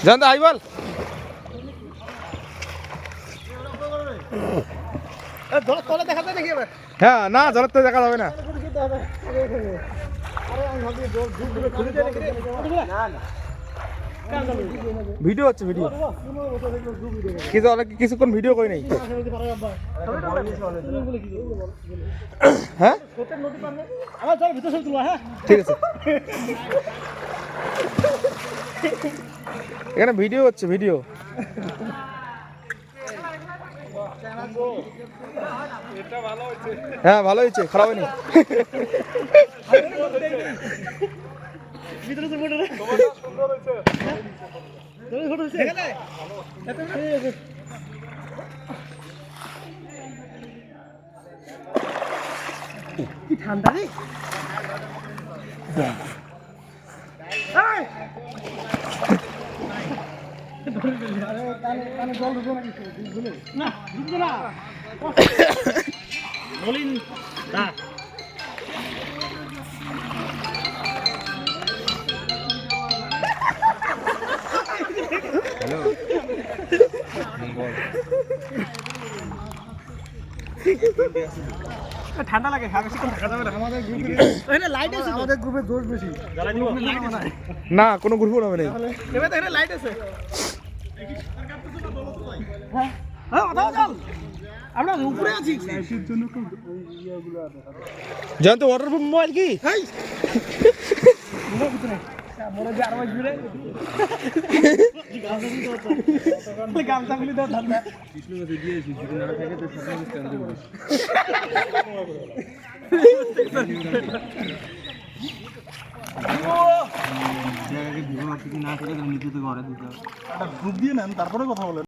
জান হাই বল। হ্যাঁ না জলের তো দেখা যাবে না। ভিডিও হচ্ছে ভিডিও কিছুক্ষণ ভিডিও করি নাই। হ্যাঁ ঠিক আছে এখানে ভিডিও হচ্ছে ভিডিও। হ্যাঁ ভালো হয়েছে খারাপ হয়নি। কি ঠান্ডা রে ঠান্ডা লাগে আমাদের গ্রুপে দোষ বেশি না কোনো গ্রুপ নামে নেই। লাইট আছে আমরা উপরে আছি জানতো ওয়াটারপ্রুফ মোবাইল কি গামছা মিলি দাও ঠান্ডা গ্রুপ দিয়ে নেন তারপরে কথা বলেন।